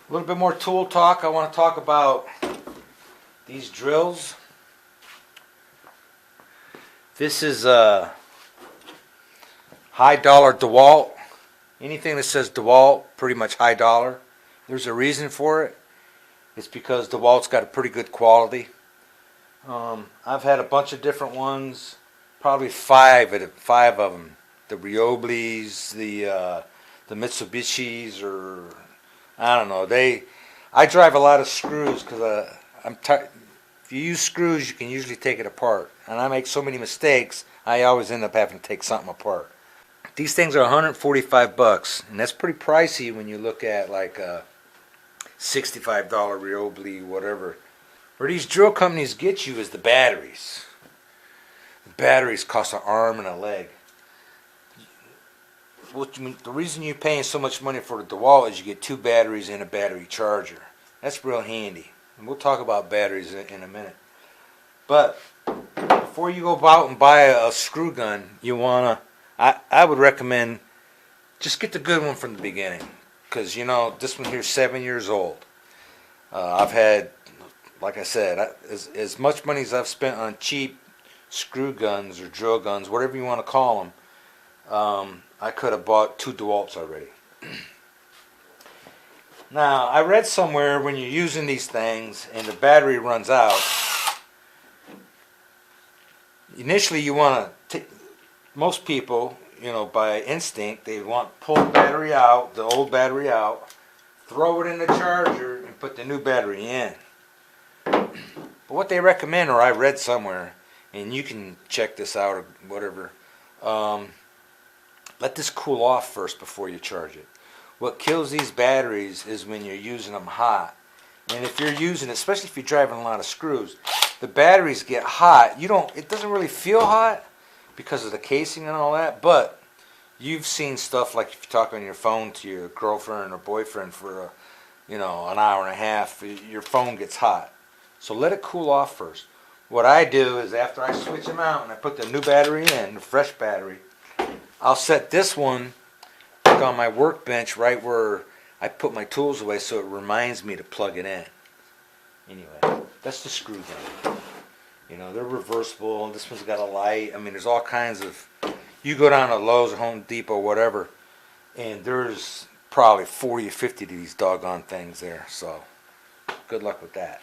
A little bit more tool talk. I want to talk about these drills. This is a high dollar DeWalt. Anything that says DeWalt, pretty much high dollar. There's a reason for it. It's because DeWalt's got a pretty good quality. I've had a bunch of different ones, probably five of them. The Ryoblis, the Mitsubishis, or I don't know. I drive a lot of screws because if you use screws, you can usually take it apart. And I make so many mistakes, I always end up having to take something apart. These things are $145, and that's pretty pricey when you look at like a $65 Ryobli, whatever. Where these drill companies get you is the batteries. The batteries cost an arm and a leg. The reason you're paying so much money for the DeWalt is you get two batteries and a battery charger. That's real handy. And we'll talk about batteries in a minute. But before you go out and buy a screw gun, I would recommend just get the good one from the beginning. Because, this one here is 7 years old. I've had, like I said, as much money as I've spent on cheap screw guns or drill guns, whatever you want to call them, I could have bought two DeWalts already. Now, I read somewhere when you're using these things and the battery runs out, initially you want to, most people, by instinct, they want to pull the battery out, the old battery out, throw it in the charger, and put the new battery in. But what they recommend, or I read somewhere, and you can check this out or whatever, let this cool off first before you charge it. What kills these batteries is when you're using them hot. And if you're using, especially if you're driving a lot of screws, the batteries get hot. It doesn't really feel hot because of the casing and all that, but you've seen stuff like if you talk on your phone to your girlfriend or boyfriend for an hour and a half, your phone gets hot. So let it cool off first. What I do is after I switch them out and I put the new battery in, the fresh battery, I'll set this one on my workbench right where I put my tools away so it reminds me to plug it in. Anyway, that's the screw gun. They're reversible. This one's got a light. There's all kinds of... You go down to Lowe's or Home Depot, whatever, and there's probably 40 or 50 of these doggone things there. So, good luck with that.